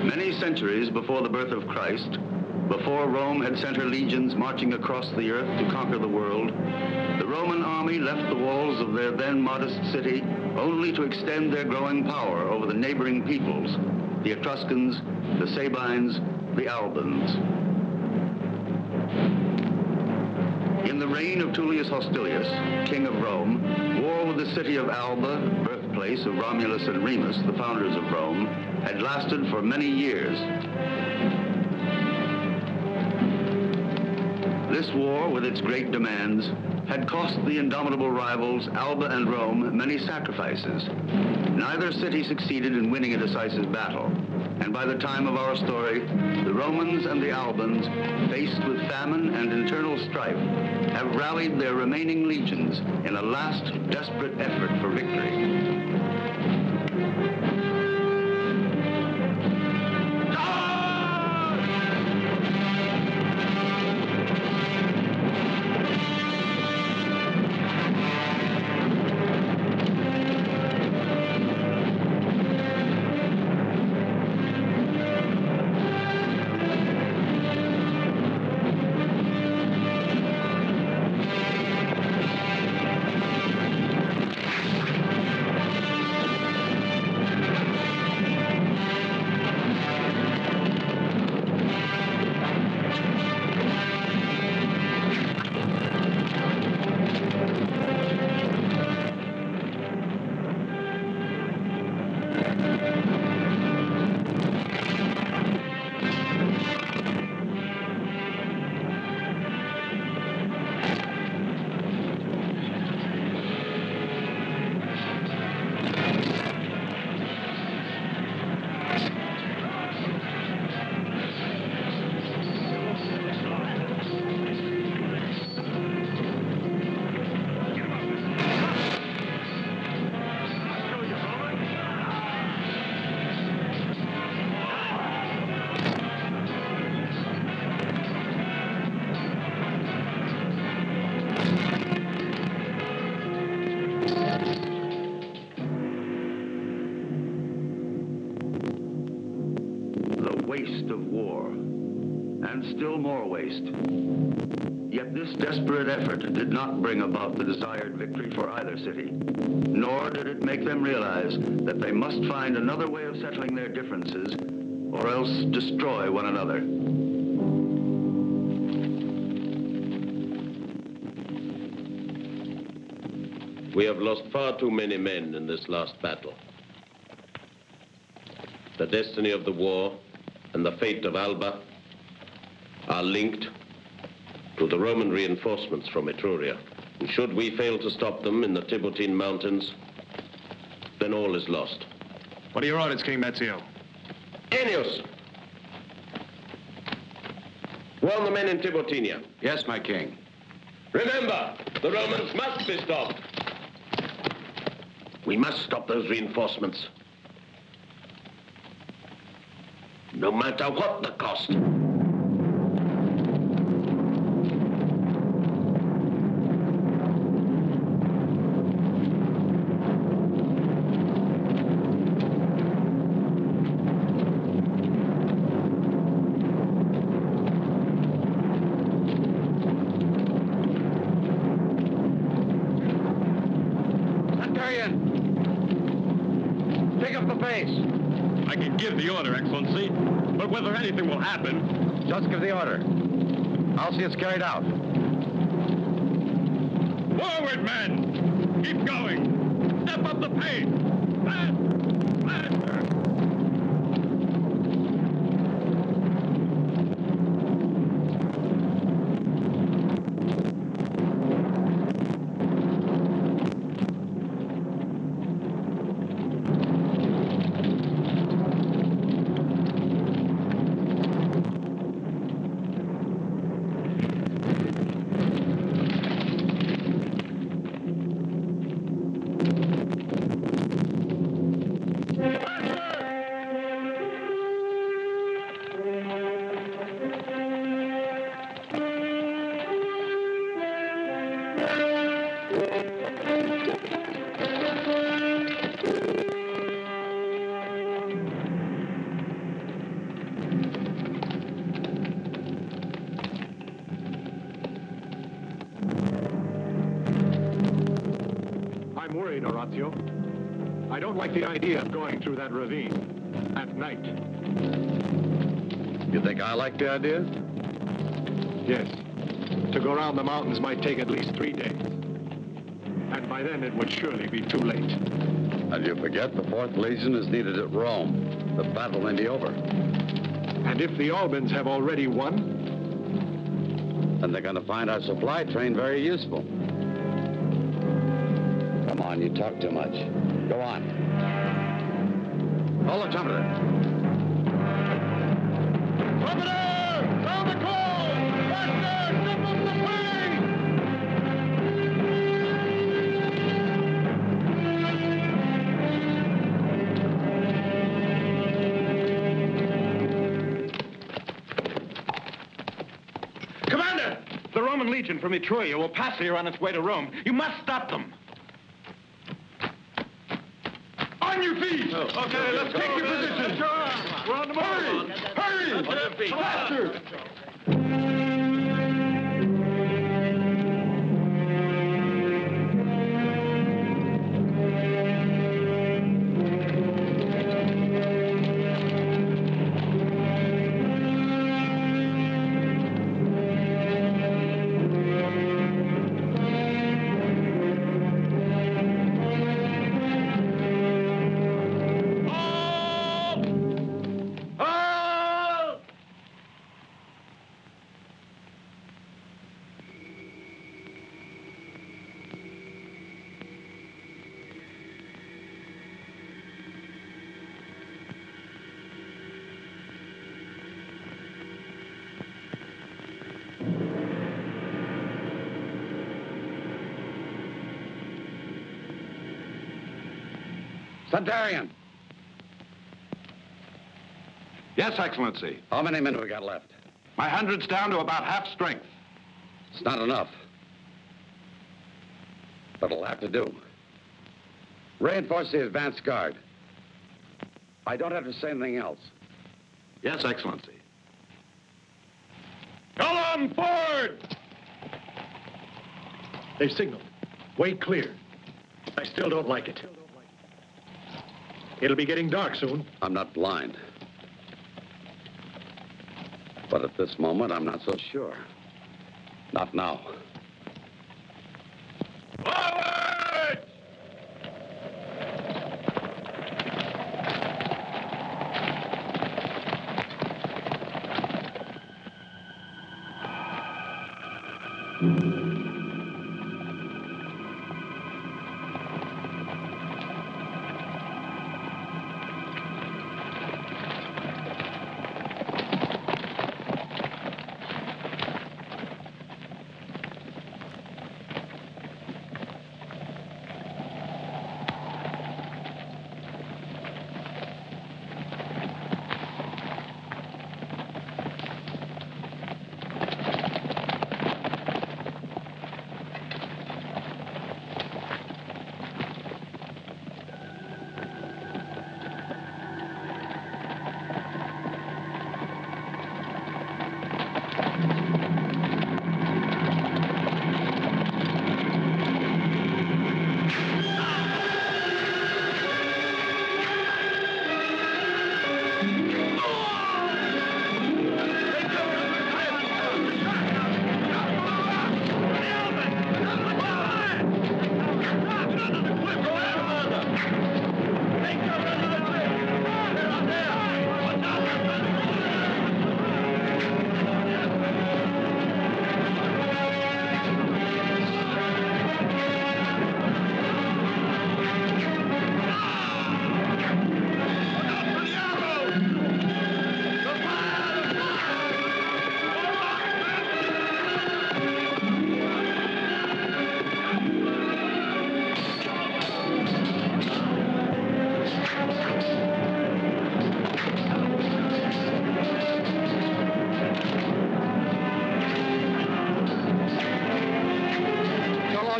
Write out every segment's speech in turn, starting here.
Many centuries before the birth of Christ, before Rome had sent her legions marching across the earth to conquer the world, the Roman army left the walls of their then modest city only to extend their growing power over the neighboring peoples, the Etruscans, the Sabines, the Albans. In the reign of Tullus Hostilius, king of Rome, war with the city of Alba, birthplace of Romulus and Remus, the founders of Rome, had lasted for many years. This war, with its great demands, had cost the indomitable rivals Alba and Rome many sacrifices. Neither city succeeded in winning a decisive battle, and by the time of our story, the Romans and the Albans, faced with famine and internal strife, have rallied their remaining legions in a last desperate effort for victory. Waste of war, and still more waste. Yet this desperate effort did not bring about the desired victory for either city, nor did it make them realize that they must find another way of settling their differences, or else destroy one another. We have lost far too many men in this last battle. The destiny of the war and the fate of Alba are linked to the Roman reinforcements from Etruria. And should we fail to stop them in the Tiburtine Mountains, then all is lost. What are your orders, King Mazzio? Ennius! Warn the men in Tiburtinia. Yes, my king. Remember, the Romans must be stopped. We must stop those reinforcements. No matter what the cost. Centurion! Pick up the pace! I can give the order, Excellency, but whether anything will happen... Just give the order. I'll see it's carried out. Forward, men! Keep going! Step up the pace! Fast! Faster! Faster! I'm worried, Horatio. I don't like the idea of going through that ravine at night. You think I like the idea? Yes. To go around the mountains might take at least 3 days. And by then it would surely be too late. And you forget the 4th Legion is needed at Rome. The battle may be over. And if the Albans have already won? Then they're going to find our supply train very useful. Come on, you talk too much. Go on. Hold the trumpeter. Trumpeter! Sound the call! Faster! Step up the plane! Commander! The Roman Legion from Etruria will pass here on its way to Rome. You must stop them. On your feet! Okay, let's take your position. We're on the move. Hurry! Hurry! Faster! Centurion! Yes, Excellency. How many men have we got left? My 100's down to about half strength. It's not enough. But it'll have to do. Reinforce the advance guard. I don't have to say anything else. Yes, Excellency. Come on forward! They've signaled. Way clear. I still don't like it. It'll be getting dark soon. I'm not blind. But at this moment, I'm not so sure. Not now. Forward!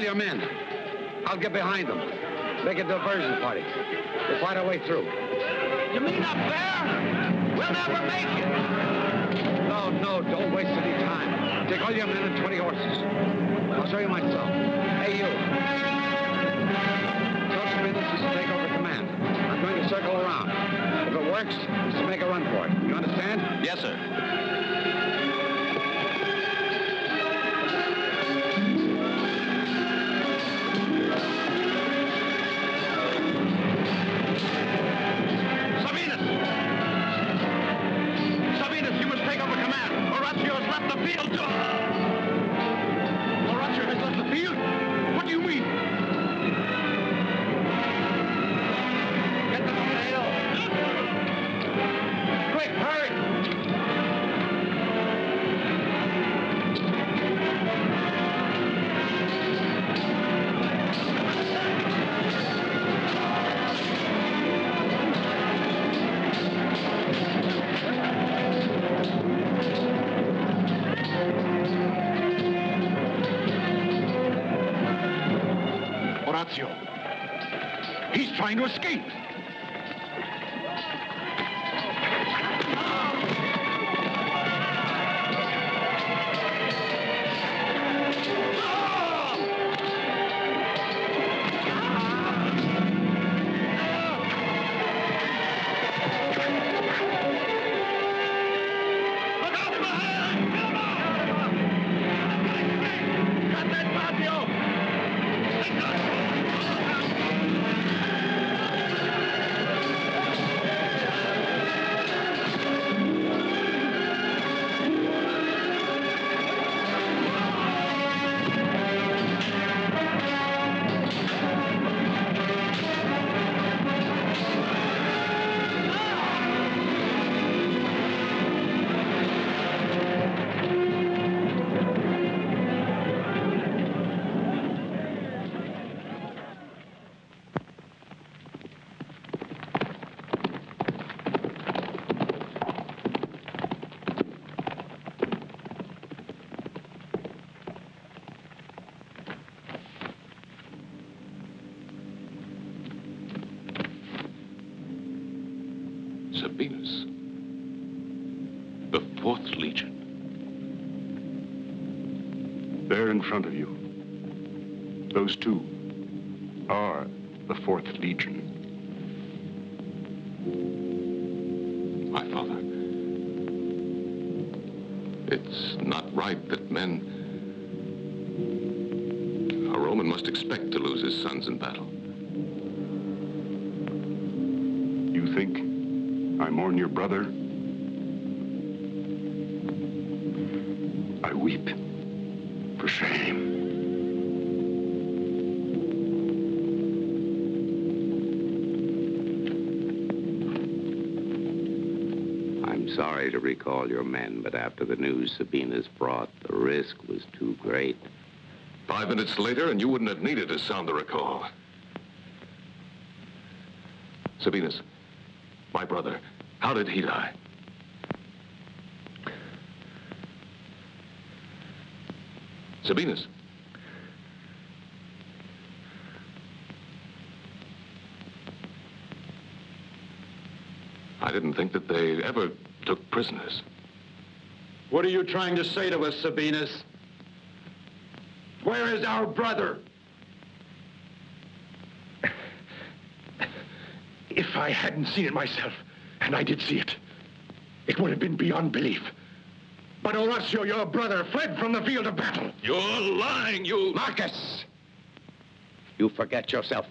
Your men. I'll get behind them. Make a diversion party. We'll fight our way through. You mean up there? We'll never make it. No, don't waste any time. Take all your men and 20 horses. I'll show you myself. Hey, you. Tell Sabinus to take over command. I'm going to circle around. If it works, he's to make a run for it. You understand? Yes, sir. Sabinus, you must take over command. Horatio has left the field. Horatio has left the field? What do you mean? Get them on the hill. Quick, hurry! Horatio. He's trying to escape. Sabinus. The 4th Legion. There in front of you. Those two are the 4th Legion. My father. It's not right that men... A Roman must expect to lose his sons in battle. You think I mourn your brother? I weep for shame. I'm sorry to recall your men, but after the news Sabinus brought, the risk was too great. 5 minutes later, and you wouldn't have needed to sound the recall. Sabinus, my brother, how did he die? Sabinus. I didn't think that they ever took prisoners. What are you trying to say to us, Sabinus? Where is our brother? If I hadn't seen it myself, and I did see it, it would have been beyond belief. But Horatio, your brother, fled from the field of battle. You're lying, you... Marcus! You forget yourself.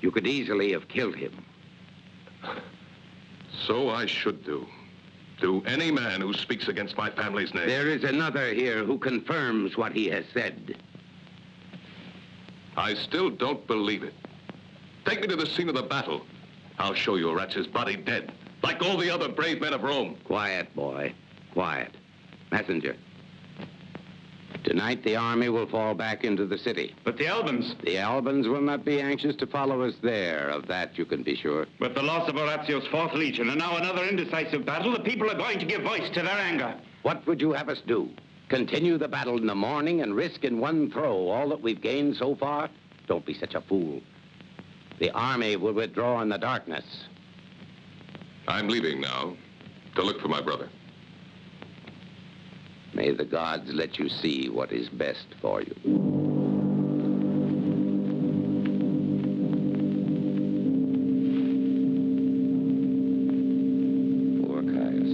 You could easily have killed him. So I should do. To any man who speaks against my family's name. There is another here who confirms what he has said. I still don't believe it. Take me to the scene of the battle. I'll show you Horatius' body dead, like all the other brave men of Rome. Quiet, boy. Quiet. Messenger. Tonight, the army will fall back into the city. But the Albans. The Albans will not be anxious to follow us there. Of that you can be sure. With the loss of Horatio's 4th Legion and now another indecisive battle, the people are going to give voice to their anger. What would you have us do? Continue the battle in the morning and risk in one throw all that we've gained so far? Don't be such a fool. The army will withdraw in the darkness. I'm leaving now to look for my brother. May the gods let you see what is best for you. Poor Caius.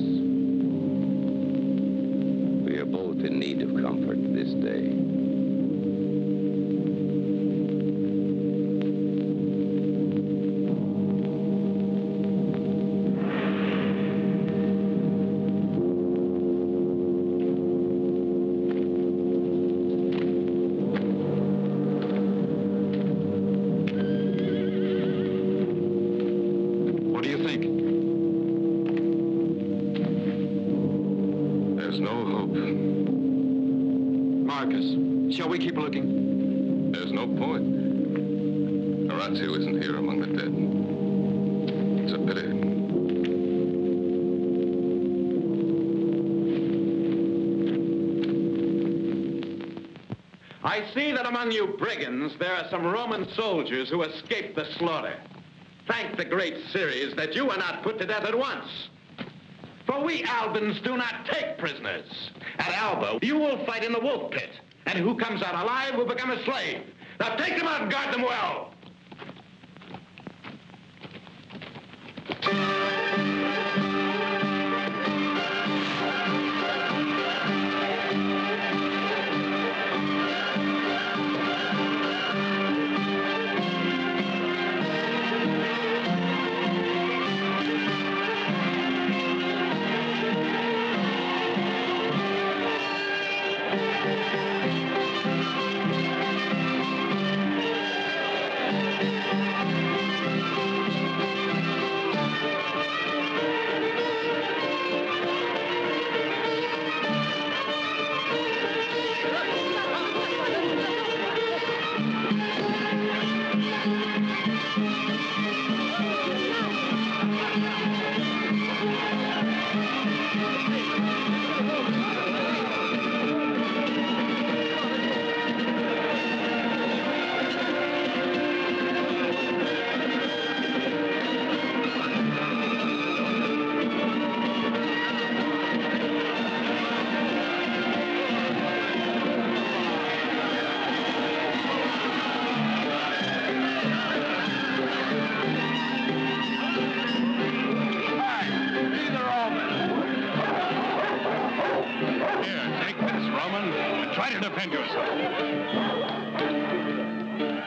We are both in need of comfort this day. Shall we keep looking? There's no point. Horatio isn't here among the dead. It's a pity. I see that among you brigands, there are some Roman soldiers who escaped the slaughter. Thank the great Ceres that you were not put to death at once. For we Albans do not take prisoners. At Alba, you will fight in the wolf pit. And who comes out alive will become a slave. Now take them out and guard them well.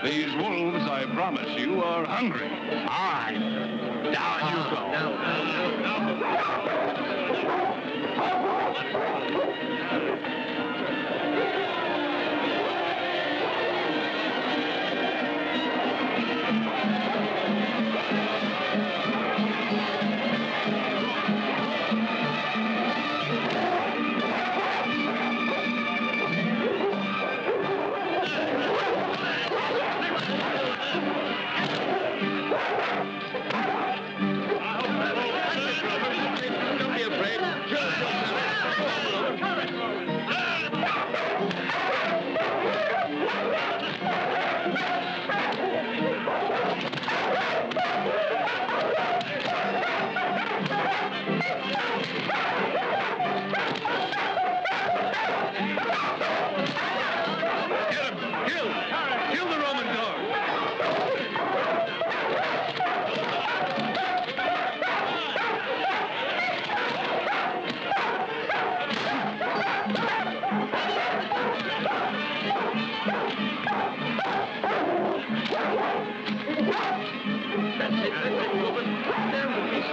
These wolves, I promise you, are hungry. All right. Down you go.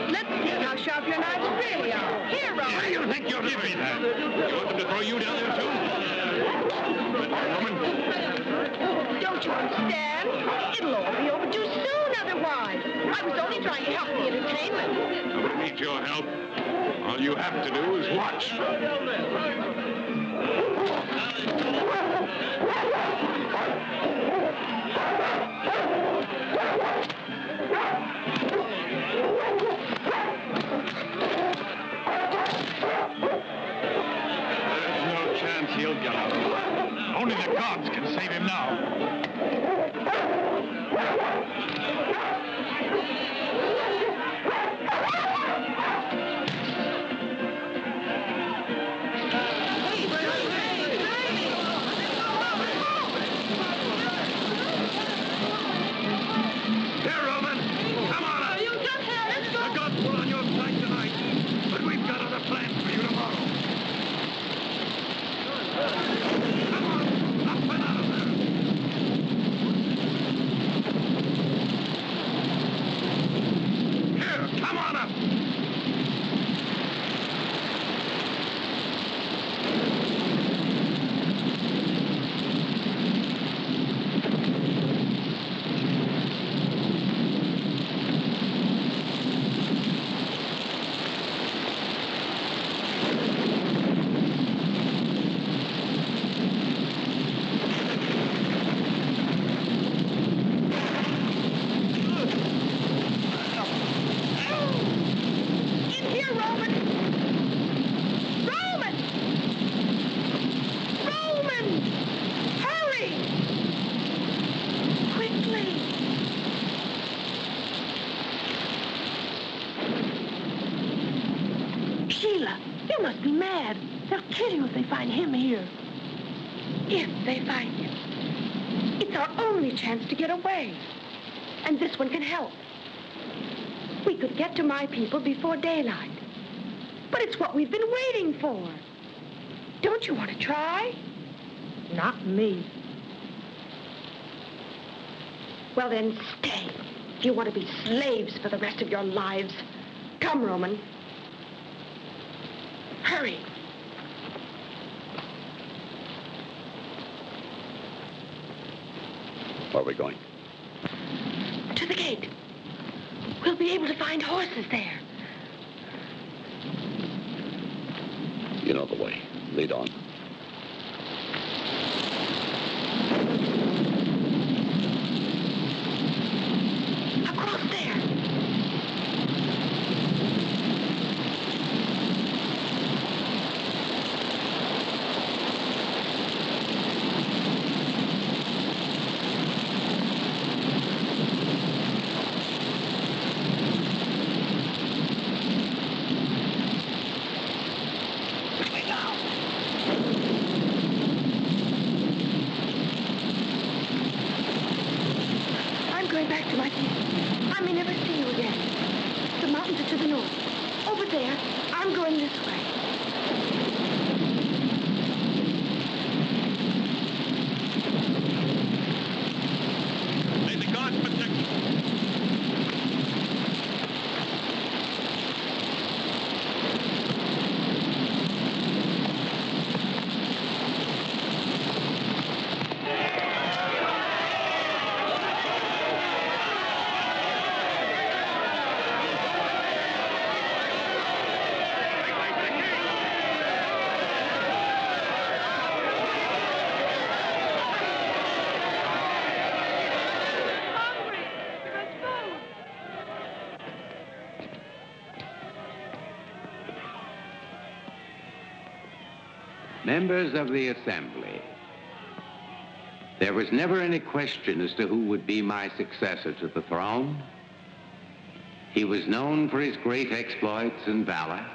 Let's see how sharp your knives really are. Here, Roman. Where do you think you're give me that? You want them to throw you down there, too? Woman. Don't you understand? It'll all be over too soon otherwise. I was only trying to help the entertainment. Nobody needs your help. All you have to do is watch. There's no chance he'll get out. Only the gods can save him now. Sheila, you must be mad. They'll kill you if they find him here. If they find him. It's our only chance to get away. And this one can help. We could get to my people before daylight. But it's what we've been waiting for. Don't you want to try? Not me. Well, then, stay. If you want to be slaves for the rest of your lives. Come, Roman. Hurry. Where are we going? To the gate. We'll be able to find horses there. You know the way. Lead on. Across there. I'm going back to my people. I may never see you again. The mountains are to the north. Over there, I'm going this way. May the gods protect you. Members of the Assembly, there was never any question as to who would be my successor to the throne. He was known for his great exploits and valor.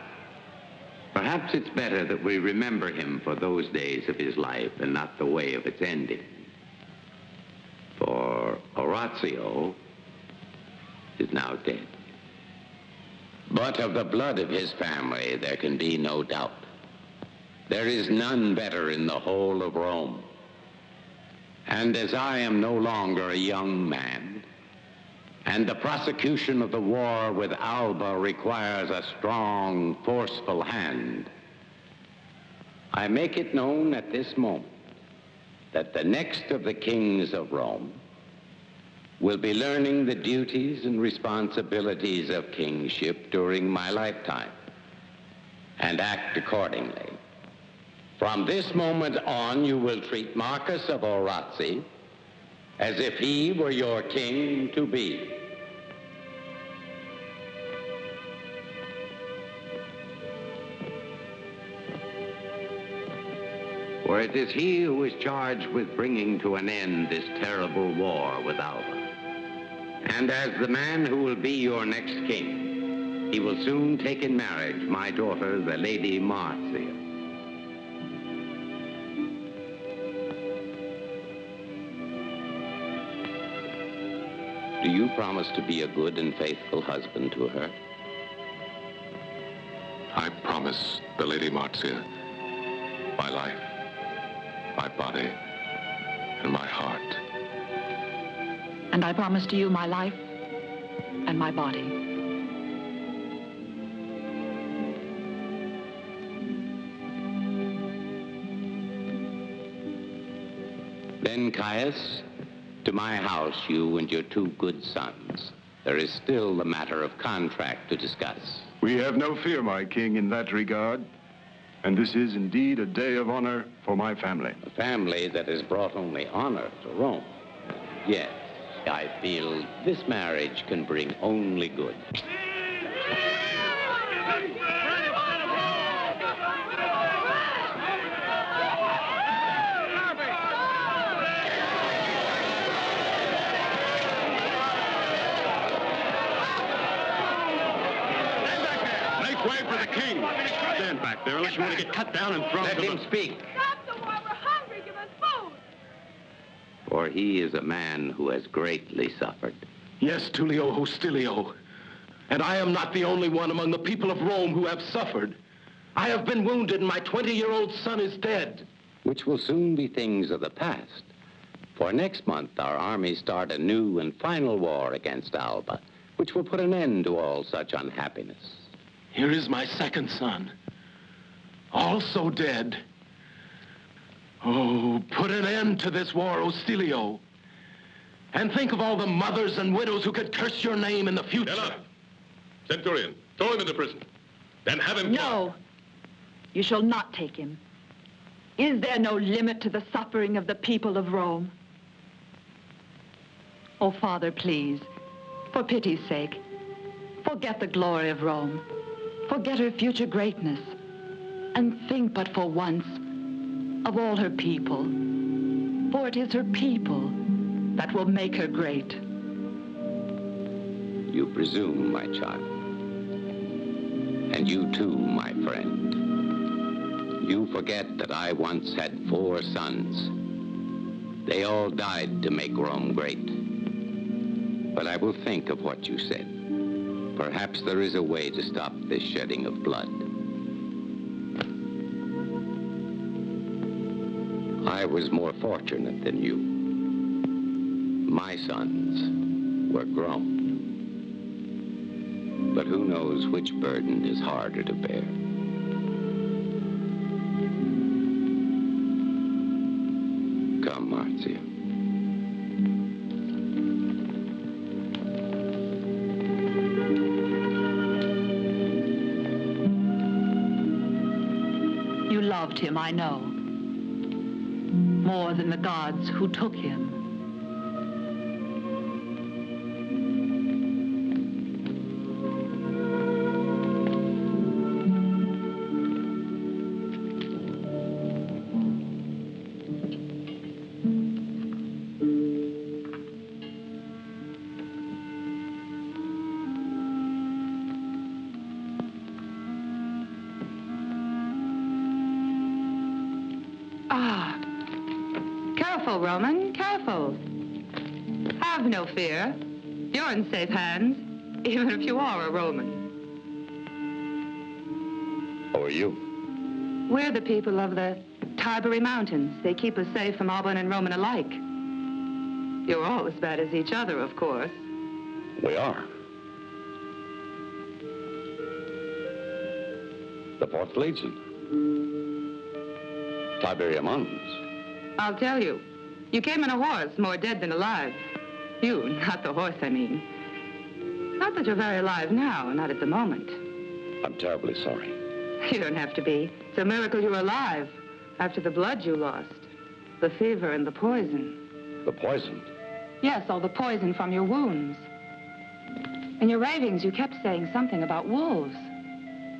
Perhaps it's better that we remember him for those days of his life and not the way of its ending. For Horatio is now dead. But of the blood of his family, there can be no doubt. There is none better in the whole of Rome. And as I am no longer a young man, and the prosecution of the war with Alba requires a strong, forceful hand, I make it known at this moment that the next of the kings of Rome will be learning the duties and responsibilities of kingship during my lifetime, and act accordingly. From this moment on, you will treat Marcus of Horatio as if he were your king to be. For it is he who is charged with bringing to an end this terrible war with Alba. And as the man who will be your next king, he will soon take in marriage my daughter, the Lady Marcia. Do you promise to be a good and faithful husband to her? I promise the Lady Marcia my life, my body, and my heart. And I promise to you my life and my body. Then, Caius, to my house, you and your two good sons. There is still the matter of contract to discuss. We have no fear, my king, in that regard. And this is indeed a day of honor for my family. A family that has brought only honor to Rome. Yes, I feel this marriage can bring only good. way for the king. Stand back there unless you want to get cut down and thrown Let to him the... speak. Stop the war. We're hungry. Give us food. For he is a man who has greatly suffered. Yes, Tullus Hostilius. And I am not the only one among the people of Rome who have suffered. I have been wounded, and my 20-year-old son is dead. Which will soon be things of the past. For next month, our armies start a new and final war against Alba, which will put an end to all such unhappiness. Here is my second son, also dead. Oh, put an end to this war, Hostilius. And think of all the mothers and widows who could curse your name in the future. Enough. Centurion, throw him into prison. Then have him... No. You shall not take him. Is there no limit to the suffering of the people of Rome? Oh, Father, please, for pity's sake, forget the glory of Rome. Forget her future greatness. And think but for once of all her people. For it is her people that will make her great. You presume, my child. And you too, my friend. You forget that I once had 4 sons. They all died to make Rome great. But I will think of what you said. Perhaps there is a way to stop this shedding of blood. I was more fortunate than you. My sons were grown. But who knows which burden is harder to bear? Come, Marcia. You loved him, I know. More than the gods who took him. Careful, Roman, careful. Have no fear. You're in safe hands, even if you are a Roman. Who are you? We're the people of the Tiberi Mountains. They keep us safe from Alban and Roman alike. You're all as bad as each other, of course. We are. The 4th Legion. Tiberian Mountains. I'll tell you. You came in a horse, more dead than alive. You, not the horse, I mean. Not that you're very alive now, not at the moment. I'm terribly sorry. You don't have to be. It's a miracle you're alive after the blood you lost. The fever and the poison. The poison? Yes, all the poison from your wounds. In your ravings, you kept saying something about wolves.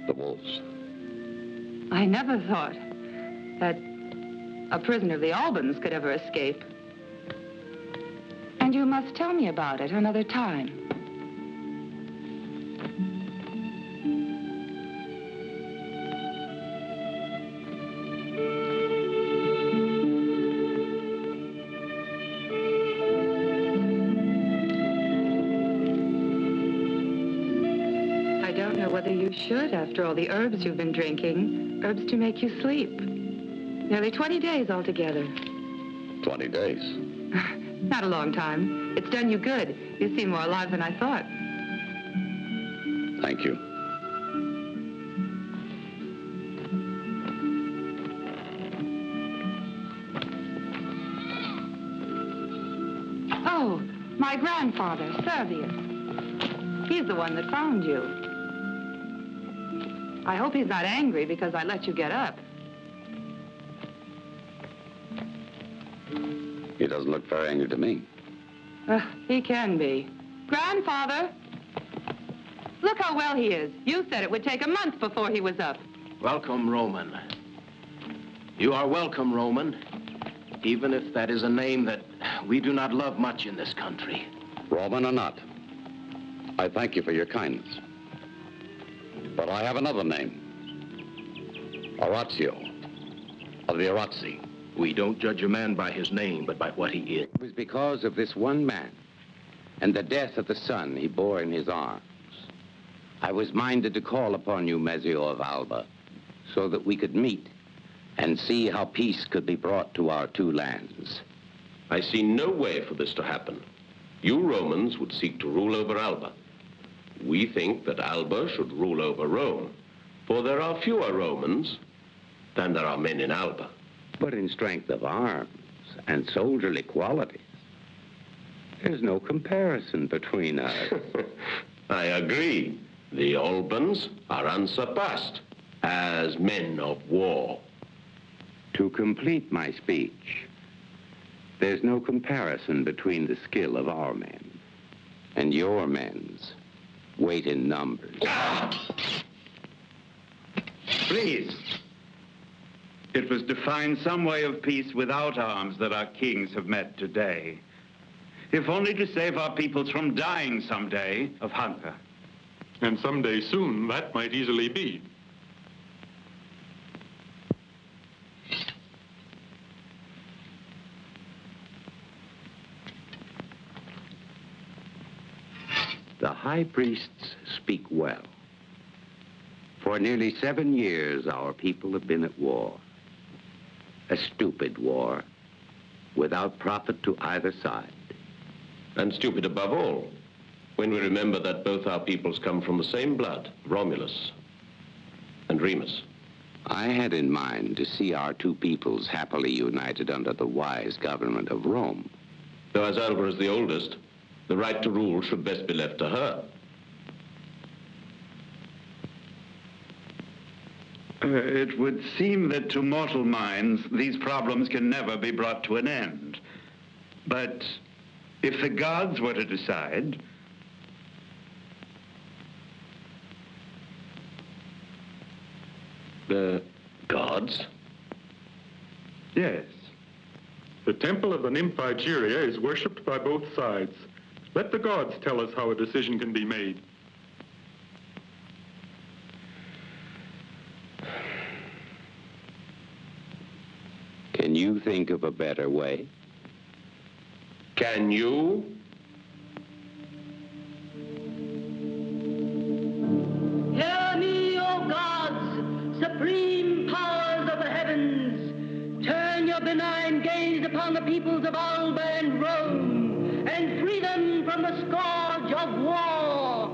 The wolves. I never thought that a prisoner of the Albans could ever escape. And you must tell me about it another time. I don't know whether you should after all the herbs you've been drinking. Herbs to make you sleep. Nearly 20 days altogether. 20 days? Not a long time. It's done you good. You seem more alive than I thought. Thank you. Oh, my grandfather, Servius. He's the one that found you. I hope he's not angry because I let you get up. He doesn't look very angry to me. He can be. Grandfather! Look how well he is. You said it would take a month before he was up. Welcome, Roman. You are welcome, Roman, even if that is a name that we do not love much in this country. Roman or not, I thank you for your kindness. But I have another name. Horatio, of the Orazzi. We don't judge a man by his name, but by what he is. It was because of this one man and the death of the son he bore in his arms. I was minded to call upon you, Mezio of Alba, so that we could meet and see how peace could be brought to our two lands. I see no way for this to happen. You Romans would seek to rule over Alba. We think that Alba should rule over Rome, for there are fewer Romans than there are men in Alba. But in strength of arms and soldierly qualities, there's no comparison between us. I agree. The Albans are unsurpassed as men of war. To complete my speech, there's no comparison between the skill of our men and your men's weight in numbers. Please. It was to find some way of peace without arms that our kings have met today. If only to save our peoples from dying someday of hunger. And someday soon, that might easily be. The high priests speak well. For nearly 7 years, our people have been at war. A stupid war, without profit to either side. And stupid above all, when we remember that both our peoples come from the same blood, Romulus and Remus. I had in mind to see our two peoples happily united under the wise government of Rome. Though as Alba is the oldest, the right to rule should best be left to her. It would seem that to mortal minds, these problems can never be brought to an end. But if the gods were to decide... The gods? Yes. The temple of the nymph Curia is worshipped by both sides. Let the gods tell us how a decision can be made. Can you think of a better way? Can you? Hear me, O gods, supreme powers of the heavens. Turn your benign gaze upon the peoples of Alba and Rome, and free them from the scourge of war.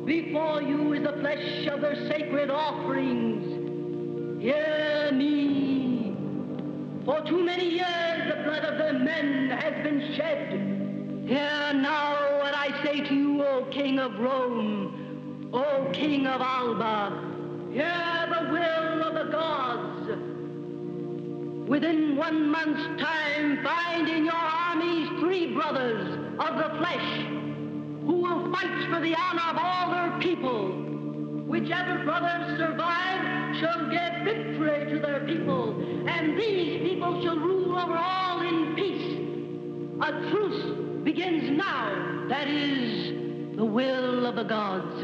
Before you is the flesh of their sacred offerings. Hear me. For too many years the blood of their men has been shed. Hear now what I say to you, O King of Rome, O King of Alba. Hear the will of the gods. Within 1 month's time, find in your armies 3 brothers of the flesh who will fight for the honor of all their people. Whichever brothers survive shall give victory to their people, and these people shall rule over all in peace. A truce begins now. That is the will of the gods.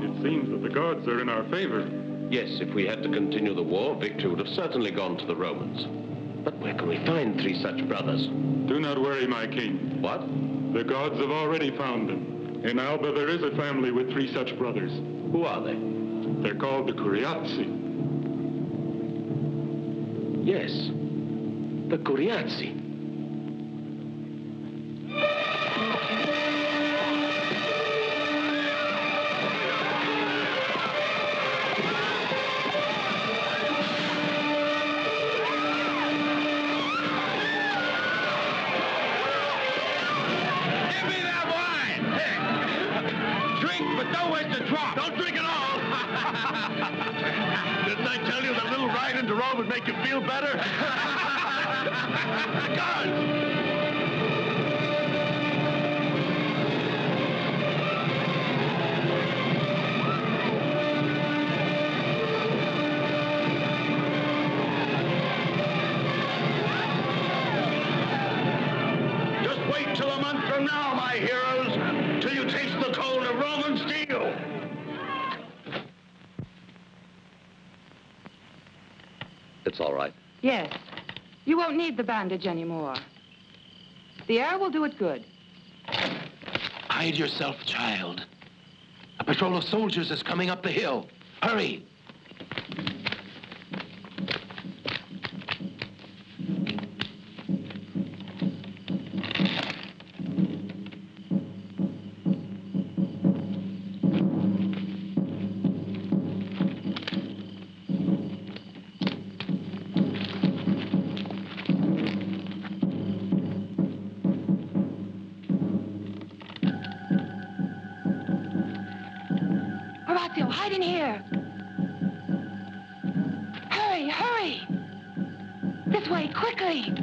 It seems that the gods are in our favor. Yes, if we had to continue the war, victory would have certainly gone to the Romans. But where can we find 3 such brothers? Do not worry, my king. What? The gods have already found them. In Alba, there is a family with 3 such brothers. Who are they? They're called the Curiazio. Yes, the Curiazzi. Don't drink it all! Didn't I tell you that a little ride into Rome would make you feel better? Guards! Just wait my heroes till you taste the cold of Roman steel. It's all right. Yes. You won't need the bandage anymore. The air will do it good. Hide yourself, child. A patrol of soldiers is coming up the hill. Hurry! Horatio, hide in here. Hurry, hurry. This way, quickly.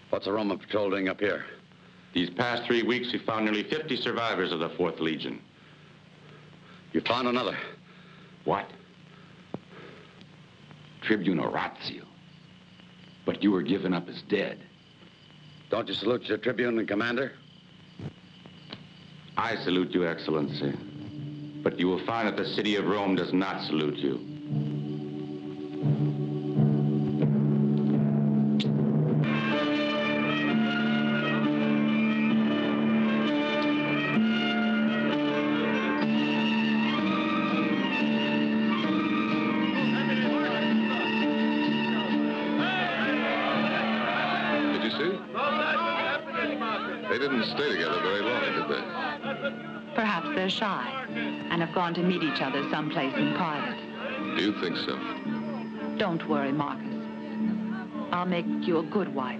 What's the Roman patrol doing up here? These past 3 weeks, we found nearly 50 survivors of the 4th Legion. You found another. What? Tribune Horatio. But you were given up as dead. Don't you salute your tribune and commander? I salute you, Excellency. But you will find that the city of Rome does not salute you. They didn't stay together very long, did they? Perhaps they're shy and have gone to meet each other someplace in private. Do you think so? Don't worry, Marcus. I'll make you a good wife.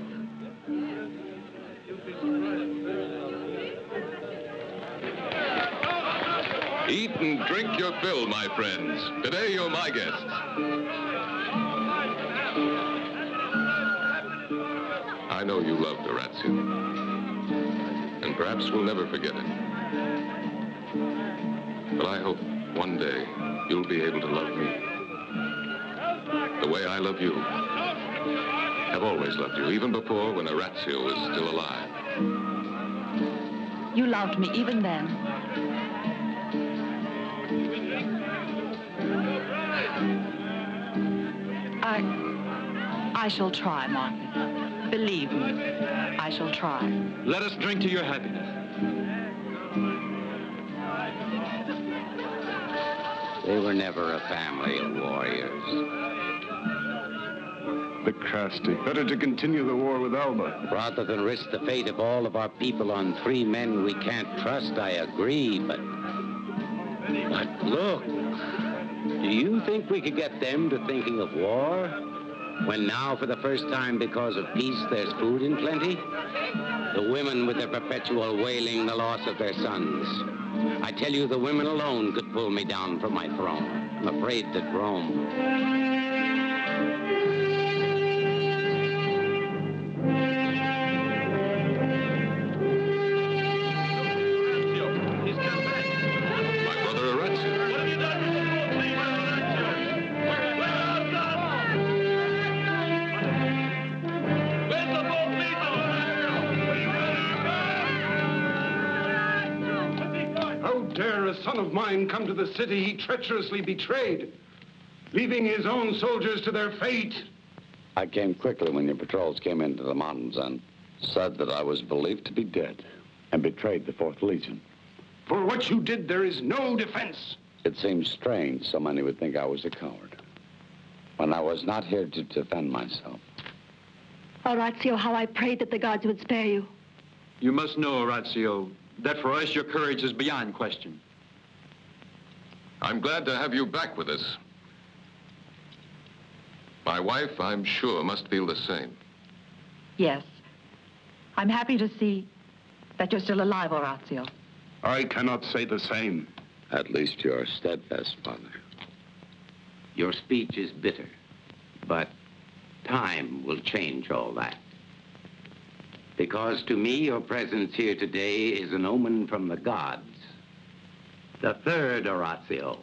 Eat and drink your fill, my friends. Today you're my guests. I know you loved Horatio. And perhaps we'll never forget it. But I hope one day you'll be able to love me the way I love you. I've always loved you, even before when Horatio was still alive. You loved me even then. I shall try, Marcus. Believe me, I shall try. Let us drink to your happiness. They were never a family of warriors. The crafty. Better to continue the war with Alba. Rather than risk the fate of all of our people on 3 men we can't trust, I agree, but look, do you think we could get them to thinking of war? When now, for the first time, because of peace, there's food in plenty? The women with their perpetual wailing the loss of their sons. I tell you, the women alone could pull me down from my throne. I'm afraid that Rome... Son of mine come to the city he treacherously betrayed, leaving his own soldiers to their fate. I came quickly when your patrols came into the mountains and said that I was believed to be dead and betrayed the 4th Legion. For what you did, there is no defense. It seems strange so many would think I was a coward when I was not here to defend myself. Horatio, how I prayed that the gods would spare you. You must know, Horatio, that for us your courage is beyond question. I'm glad to have you back with us. My wife, I'm sure, must feel the same. Yes. I'm happy to see that you're still alive, Horatio. I cannot say the same. At least you're steadfast, Father. Your speech is bitter, but time will change all that. Because to me, your presence here today is an omen from the gods. The third Horatio,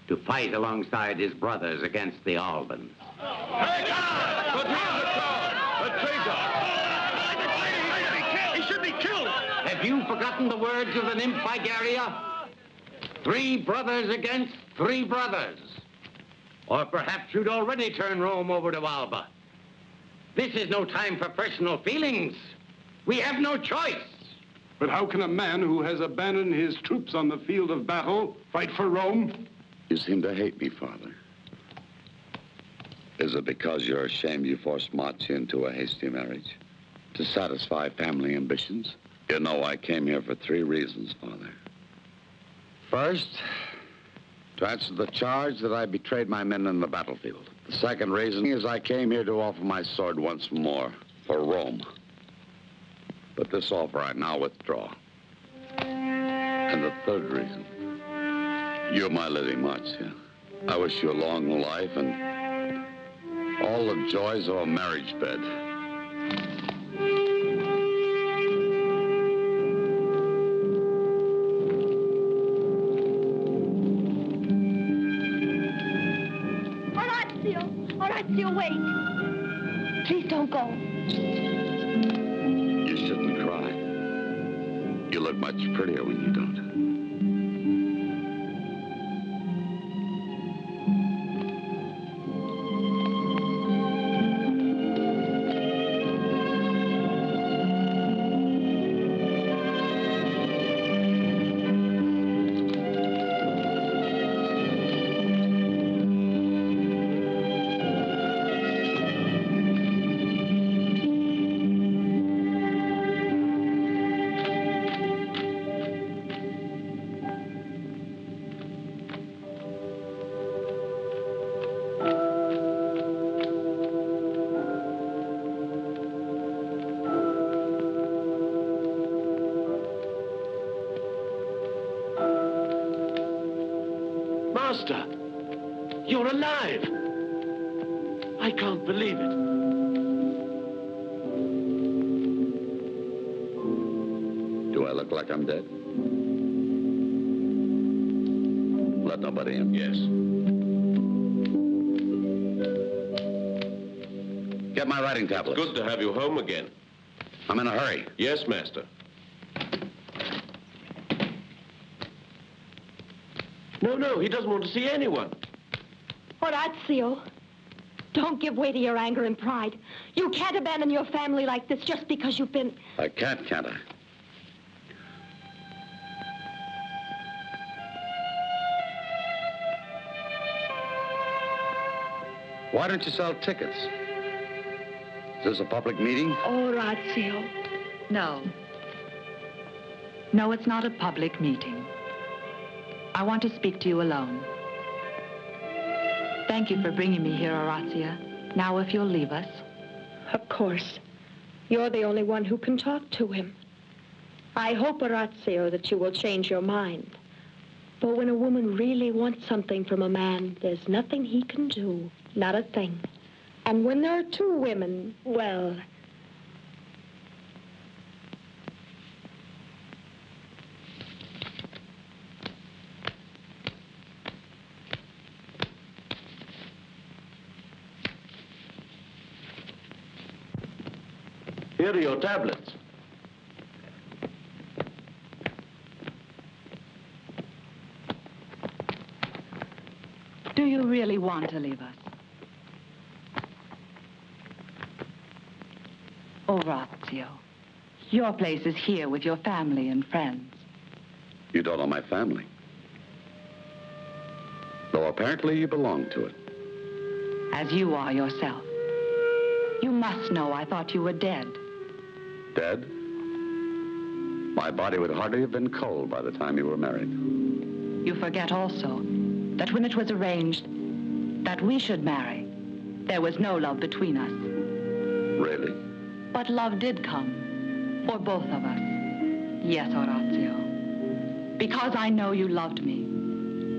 to fight alongside his brothers against the Albans. He should be killed! Have you forgotten the words of the nymph Igeria? 3 brothers against 3 brothers. Or perhaps you'd already turn Rome over to Alba. This is no time for personal feelings. We have no choice. But how can a man who has abandoned his troops on the field of battle fight for Rome? You seem to hate me, Father. Is it because you're ashamed you forced Marcia into a hasty marriage? To satisfy family ambitions? You know, I came here for 3 reasons, Father. First, to answer the charge that I betrayed my men in the battlefield. The second reason is I came here to offer my sword once more for Rome. But this offer I now withdraw. And the third reason, you're my lady Marcia. I wish you a long life and all the joys of a marriage bed. Horatio, wait. Please don't go. You shouldn't cry. You look much prettier when you don't. Master, you're alive. I can't believe it. Do I look like I'm dead? Let nobody in. Yes. Get my writing tablets. Good to have you home again. I'm in a hurry. Yes, Master. No, he doesn't want to see anyone. Horatio, don't give way to your anger and pride. You can't abandon your family like this just because you've been... I can't I? Why don't you sell tickets? Is this a public meeting? Horatio. No. No, it's not a public meeting. I want to speak to you alone. Thank you for bringing me here, Horatia. Now, if you'll leave us. Of course. You're the only one who can talk to him. I hope, Horatio, that you will change your mind. For when a woman really wants something from a man, there's nothing he can do. Not a thing. And when there are 2 women, well... Here are your tablets. Do you really want to leave us? Horatio, your place is here with your family and friends. You don't know my family. Though apparently you belong to it. As you are yourself. You must know I thought you were dead. Dead? My body would hardly have been cold by the time you were married. You forget also that when it was arranged that we should marry, there was no love between us. Really? But love did come for both of us. Yes, Horatio. Because I know you loved me.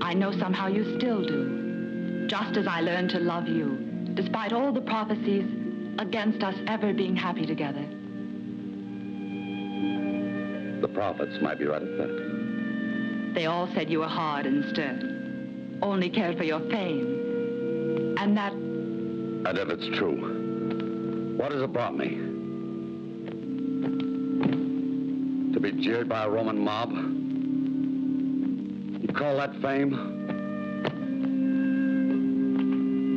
I know somehow you still do. Just as I learned to love you, despite all the prophecies against us ever being happy together. The prophets might be right at that. They all said you were hard and stern, only cared for your fame, and that... And if it's true, what has it brought me? To be jeered by a Roman mob? You call that fame?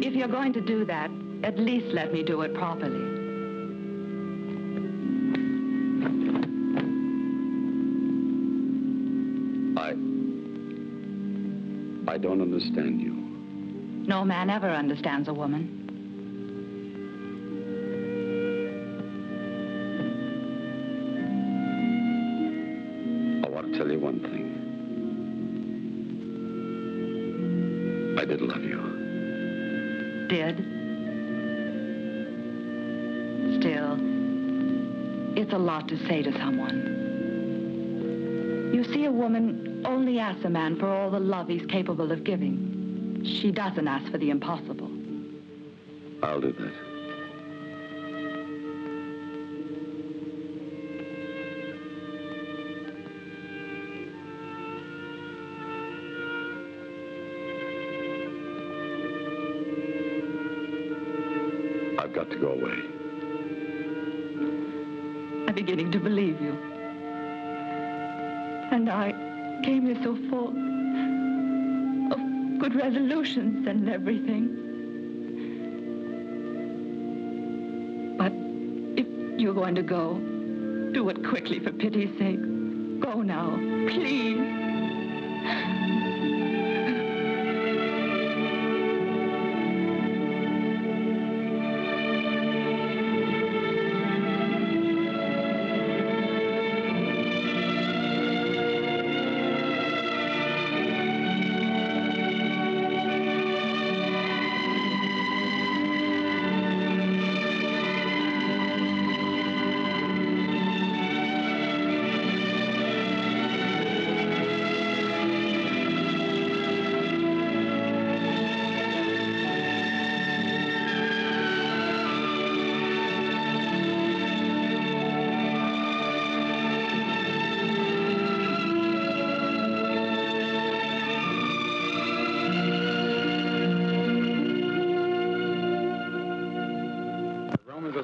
If you're going to do that, at least let me do it properly. I don't understand you. No man ever understands a woman. I want to tell you one thing. I did love you. Did? Still, it's a lot to say to someone. You see, a woman only asks a man for all the love he's capable of giving. She doesn't ask for the impossible. I'll do that. I've got to go away. I'm beginning to believe you. And I came here so full of good resolutions and everything. But if you're going to go, do it quickly for pity's sake. Go now, please.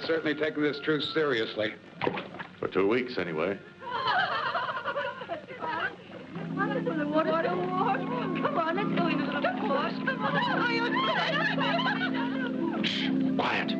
Certainly taking this truce seriously. For 2 weeks, anyway. Come on, let's go into the horse. Shh, quiet.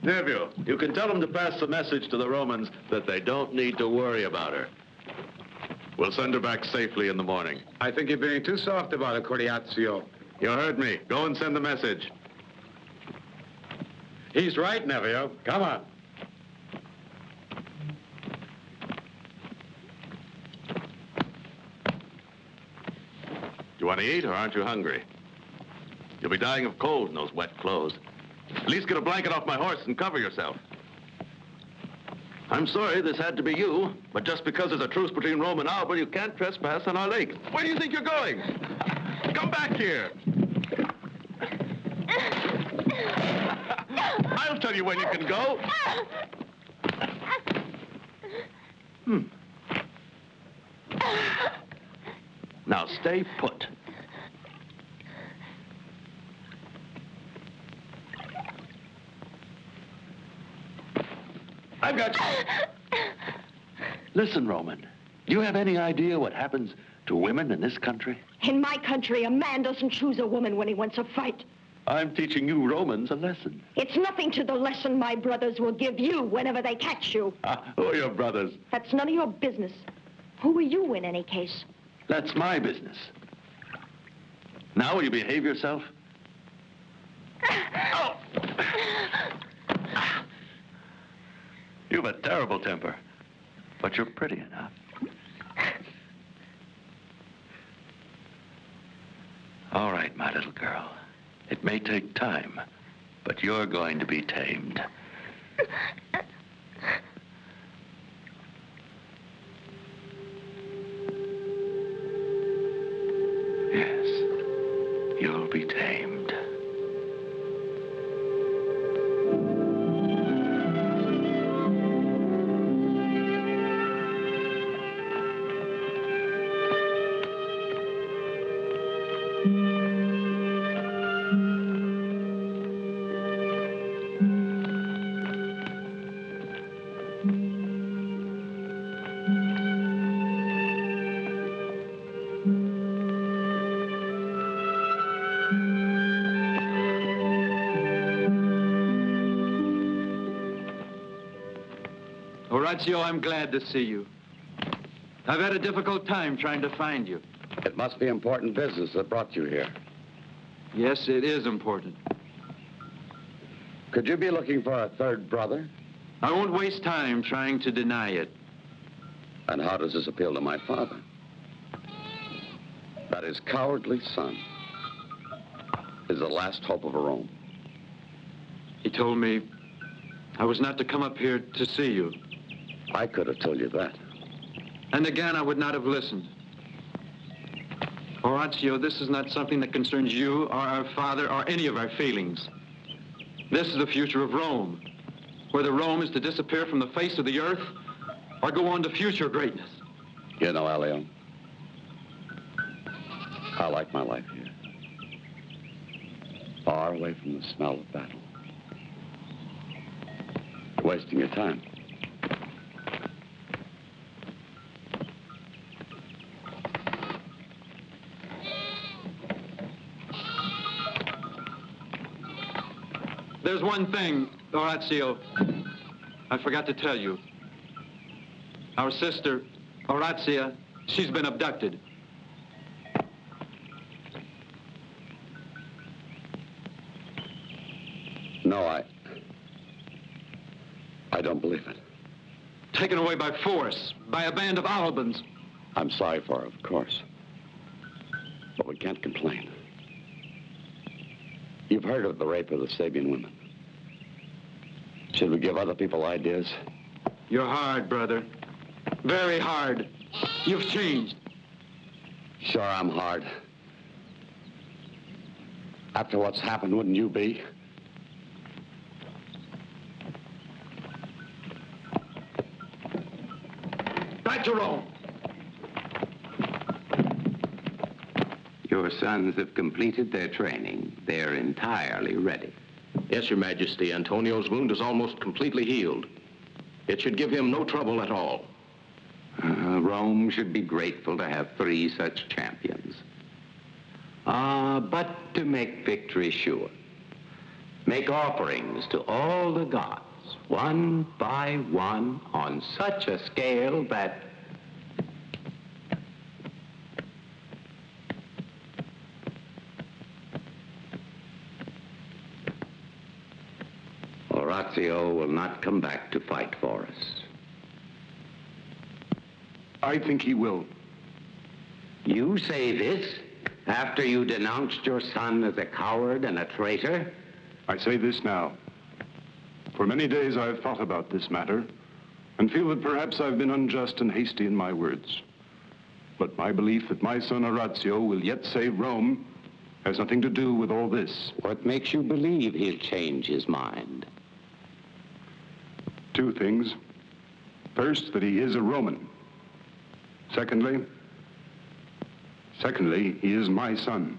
Nephew, you can tell them to pass the message to the Romans that they don't need to worry about her. We'll send her back safely in the morning. I think you're being too soft about it, Curiazio. You heard me. Go and send the message. He's right, Nevio. Come on. You want to eat or aren't you hungry? You'll be dying of cold in those wet clothes. At least get a blanket off my horse and cover yourself. I'm sorry this had to be you, but just because there's a truce between Rome and Alba, you can't trespass on our lake. Where do you think you're going? Come back here. I'll tell you when you can go. Now stay put. I've got you. Listen, Roman, do you have any idea what happens to women in this country? In my country, a man doesn't choose a woman when he wants a fight. I'm teaching you Romans a lesson. It's nothing to the lesson my brothers will give you whenever they catch you. Who are your brothers? That's none of your business. Who are you in any case? That's my business. Now will you behave yourself? Oh! You have a terrible temper, but you're pretty enough. All right, my little girl. It may take time, but you're going to be tamed. Yes, you'll be tamed. Horatio, I'm glad to see you. I've had a difficult time trying to find you. It must be important business that brought you here. Yes, it is important. Could you be looking for a third brother? I won't waste time trying to deny it. And how does this appeal to my father? That his cowardly son is the last hope of Rome. He told me I was not to come up here to see you. I could have told you that. And again, I would not have listened. Horatio, this is not something that concerns you or our father or any of our feelings. This is the future of Rome, whether Rome is to disappear from the face of the earth or go on to future greatness. You know, Elio, I like my life here. Far away from the smell of battle. You're wasting your time. There's one thing, Horatio, I forgot to tell you. Our sister, Horatia, she's been abducted. No, I don't believe it. Taken away by force, by a band of Albans. I'm sorry for her, of course. But we can't complain. You've heard of the rape of the Sabian women. Should we give other people ideas? You're hard, brother. Very hard. You've changed. Sure, I'm hard. After what's happened, wouldn't you be? Back to Rome. Your sons have completed their training. They're entirely ready. Yes, Your Majesty. Antonio's wound is almost completely healed. It should give him no trouble at all. Rome should be grateful to have 3 such champions. But to make victory sure, make offerings to all the gods, one by one, on such a scale that Horatio will not come back to fight for us. I think he will. You say this after you denounced your son as a coward and a traitor? I say this now. For many days I've thought about this matter and feel that perhaps I've been unjust and hasty in my words. But my belief that my son Horatio will yet save Rome has nothing to do with all this. What makes you believe he'll change his mind? two things. First, that he is a Roman. Secondly, he is my son.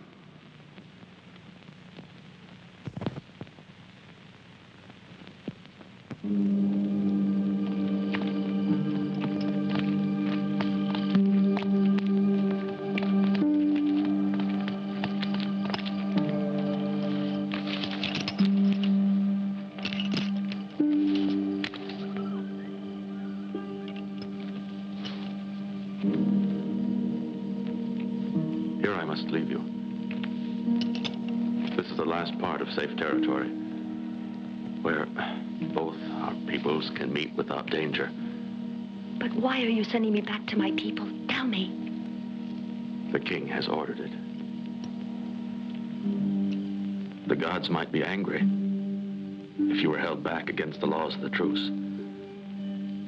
Here I must leave you. This is the last part of safe territory, where both our peoples can meet without danger. But why are you sending me back to my people? Tell me. The king has ordered it. The gods might be angry if you were held back against the laws of the truce.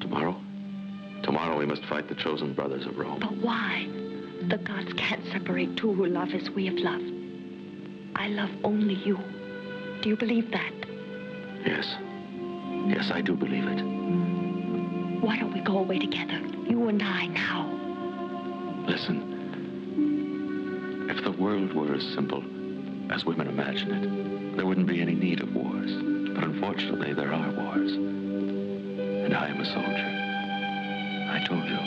Tomorrow we must fight the chosen brothers of Rome. But why? The gods can't separate two who love as we have loved. I love only you. Do you believe that? Yes. Yes, I do believe it. Why don't we go away together, you and I, now? Listen. If the world were as simple as women imagine it, there wouldn't be any need of wars. But unfortunately, there are wars. And I am a soldier. I told you.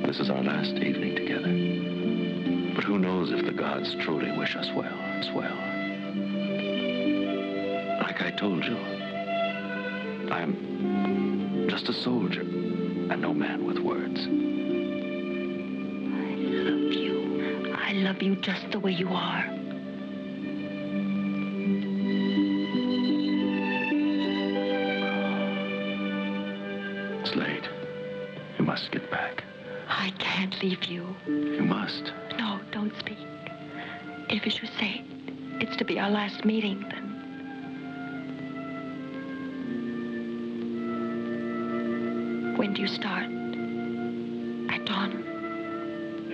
This is our last evening together. But who knows if the gods truly wish us well. Like I told you, I am just a soldier and no man with words. I love you just the way you are. It's late. You must get back. I can't leave you. You must. No, don't speak. If as you say, it's to be our last meeting, then... When do you start? At dawn?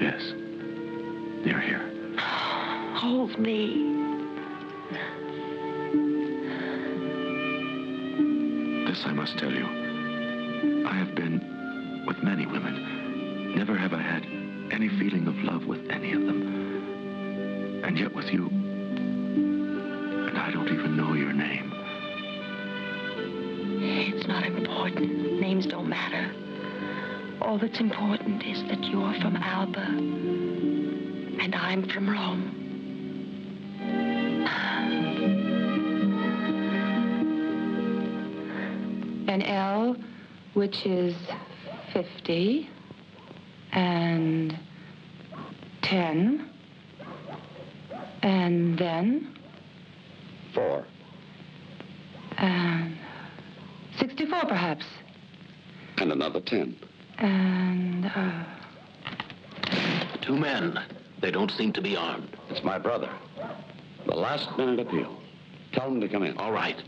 Yes. You're here. Hold me. This I must tell you. I have been with many women. Never have I had any feeling of love with any of them. And yet with you, and I don't even know your name. It's not important. Names don't matter. All that's important is that you're from Alba, and I'm from Rome. An L, which is 50, and 10, and then 4. and 64, perhaps, And another 10. and 2 men. They don't seem to be armed. It's my brother. The last minute appeal. Tell him to come in. All right.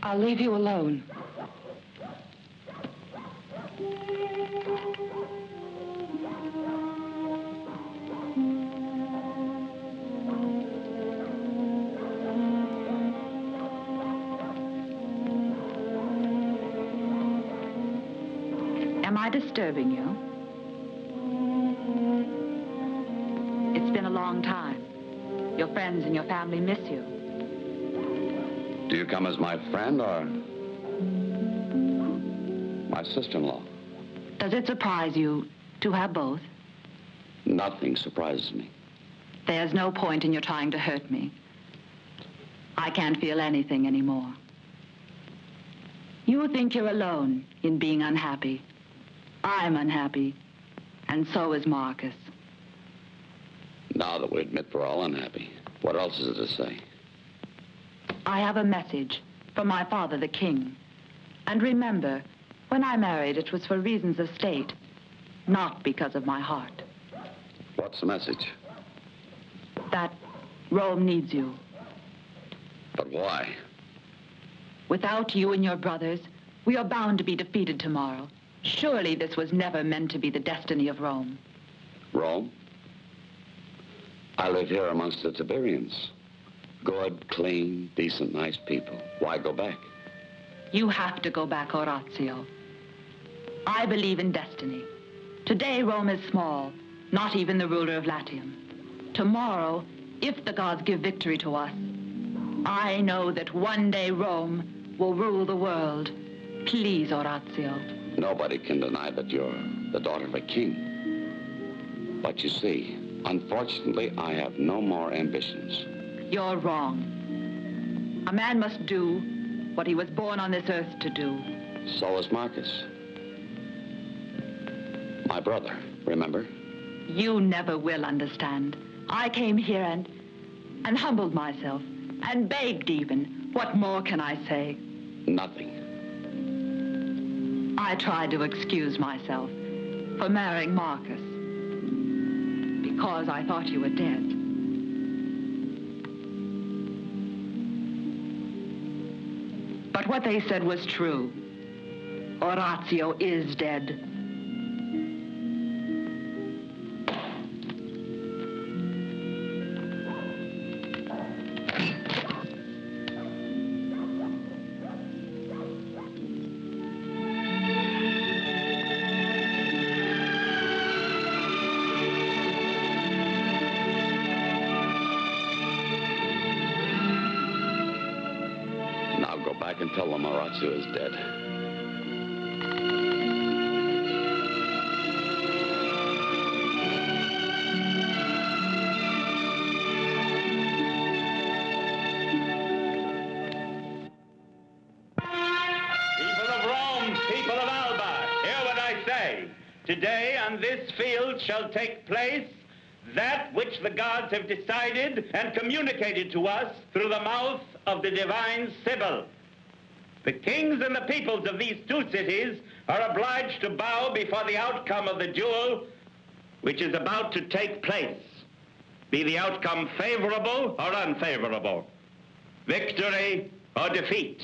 I'll leave you alone. Am I disturbing you? It's been a long time. Your friends and your family miss you. Do you come as my friend or my sister-in-law? Does it surprise you to have both? Nothing surprises me. There's no point in your trying to hurt me. I can't feel anything anymore. You think you're alone in being unhappy. I'm unhappy, and so is Marcus. Now that we admit we're all unhappy, what else is there to say? I have a message from my father, the king. And remember, when I married, it was for reasons of state, not because of my heart. What's the message? That Rome needs you. But why? Without you and your brothers, we are bound to be defeated tomorrow. Surely this was never meant to be the destiny of Rome. Rome? I live here amongst the Tiberians. Good, clean, decent, nice people. Why go back? You have to go back, Horatio. I believe in destiny. Today, Rome is small, not even the ruler of Latium. Tomorrow, if the gods give victory to us, I know that one day Rome will rule the world. Please, Horatio. Nobody can deny that you're the daughter of a king. But you see, unfortunately, I have no more ambitions. You're wrong. A man must do what he was born on this earth to do. So is Marcus. My brother, remember? You never will understand. I came here and humbled myself, and begged even. What more can I say? Nothing. I tried to excuse myself for marrying Marcus because I thought you were dead. But what they said was true. Horatio is dead. I can tell them Horatio is dead. People of Rome, people of Alba, hear what I say. Today on this field shall take place that which the gods have decided and communicated to us through the mouth of the divine Sibyl. The kings and the peoples of these two cities are obliged to bow before the outcome of the duel which is about to take place, be the outcome favorable or unfavorable, victory or defeat.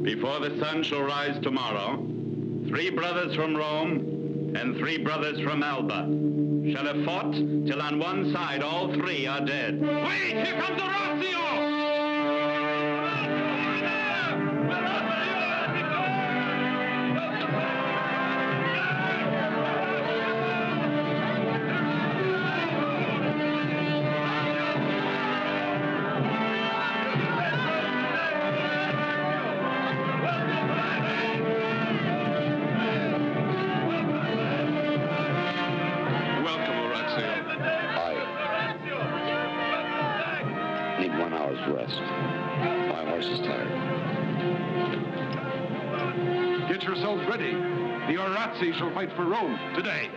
Before the sun shall rise tomorrow, 3 brothers from Rome and 3 brothers from Alba shall have fought till on one side all 3 are dead. Wait! Here comes Horatio! Rest. My horse is tired. Get yourselves ready. The Orazzi shall fight for Rome today.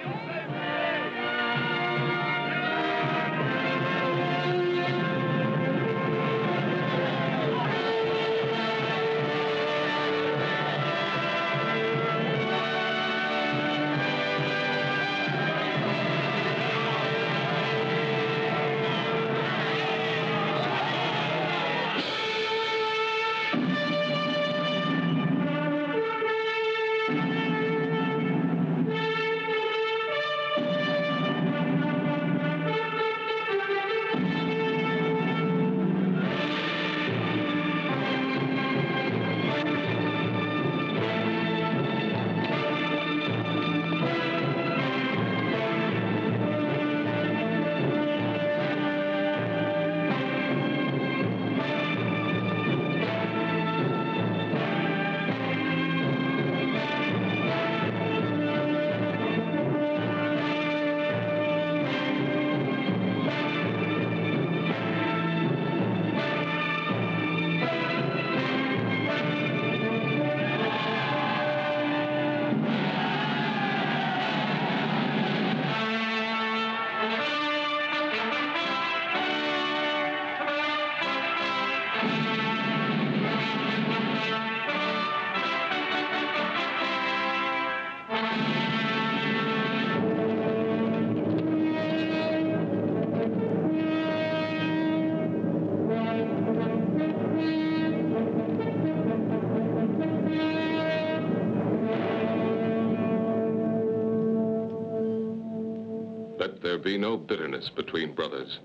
there be no bitterness between brothers.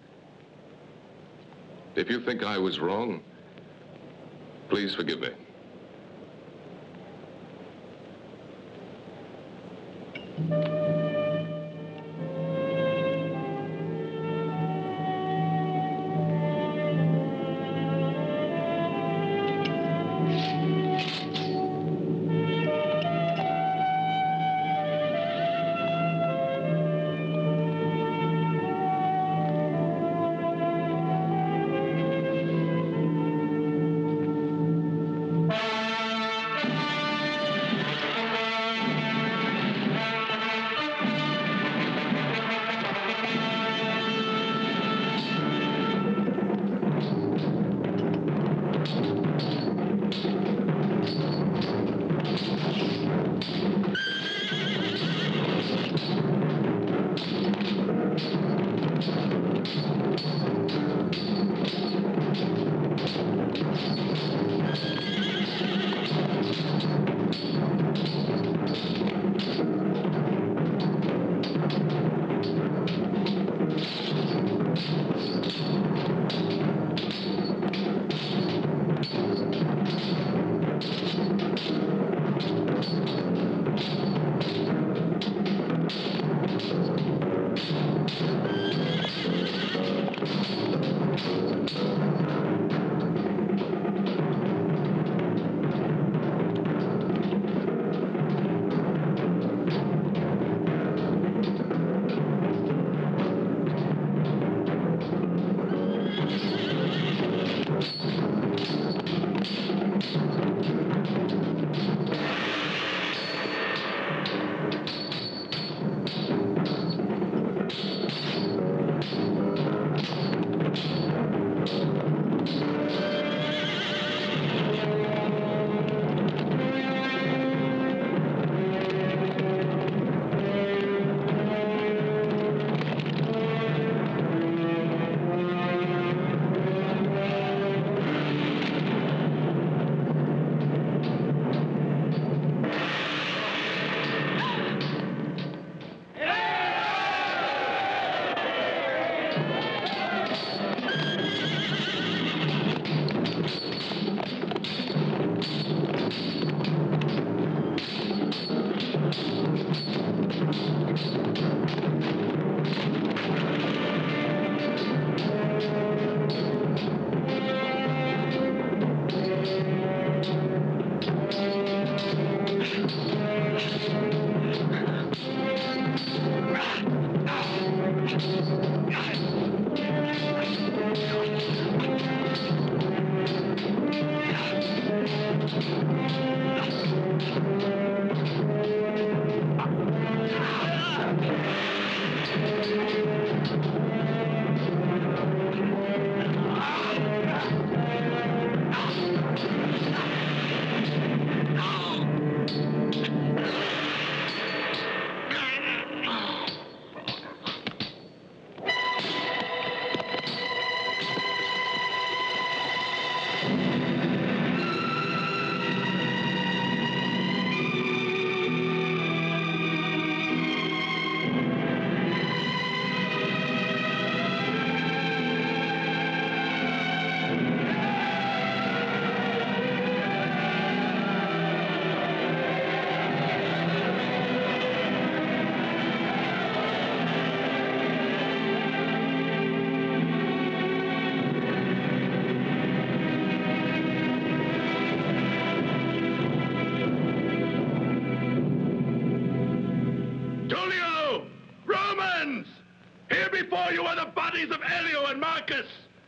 If you think I was wrong, please forgive me.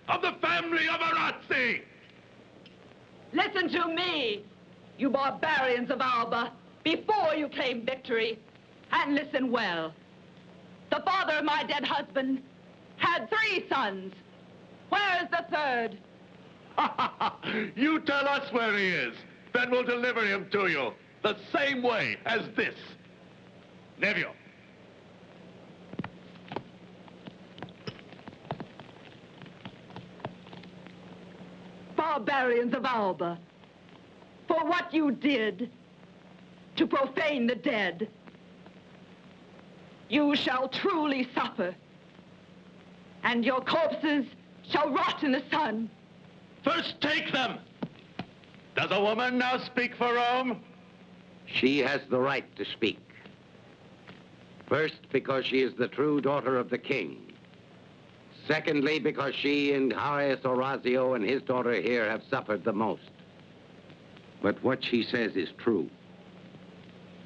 Of the family of Arazzi! Listen to me, you barbarians of Alba, before you claim victory. And listen well. The father of my dead husband had 3 sons. Where is the third? You tell us where he is. Then we'll deliver him to you. The same way as this. Nevio. Barbarians of Alba, for what you did to profane the dead, you shall truly suffer and your corpses shall rot in the sun. First take them! Does a woman now speak for Rome? She has the right to speak. First, because she is the true daughter of the king. Secondly, because she and Horatio and his daughter here have suffered the most. But what she says is true.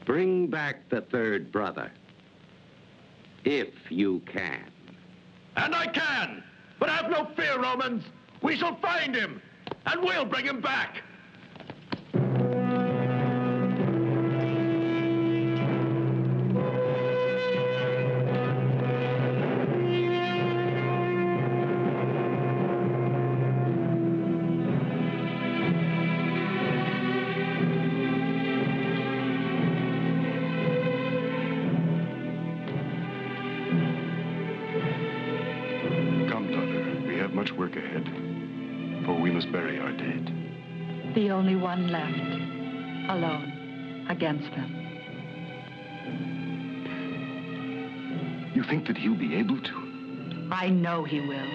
Bring back the third brother. If you can. And I can! But have no fear, Romans! We shall find him! And we'll bring him back! Much work ahead, for we must bury our dead. The only one left, alone, against them. You think that he'll be able to? I know he will.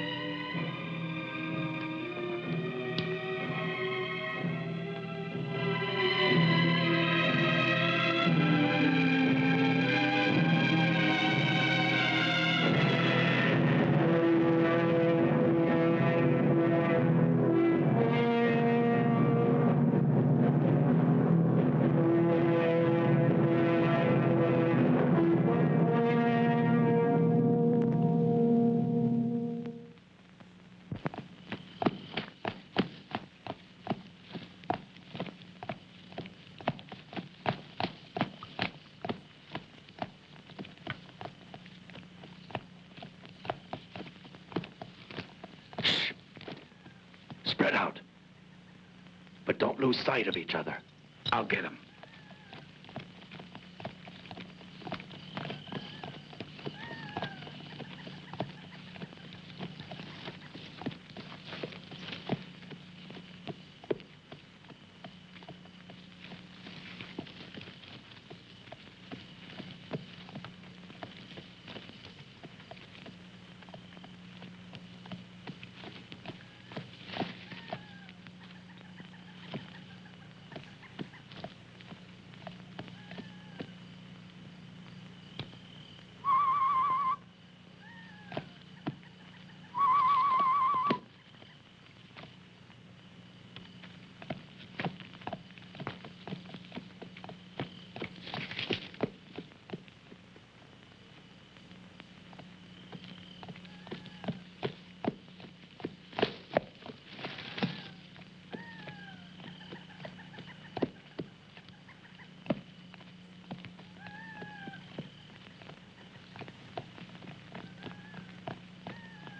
Spread out. But don't lose sight of each other. I'll get him.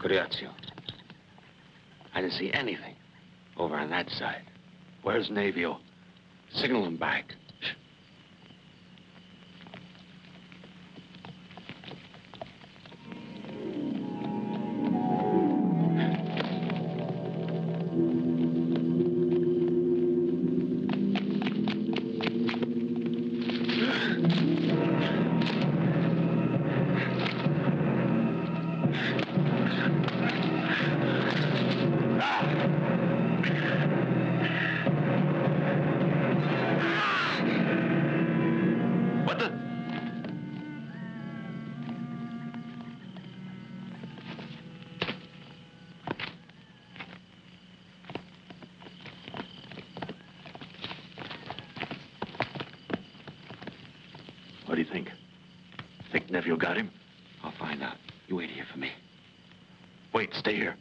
Curiazio. I didn't see anything over on that side. Where's Navio? Signal him back. What do you think? Think Neville got him? I'll find out. You wait here for me. Wait, stay here.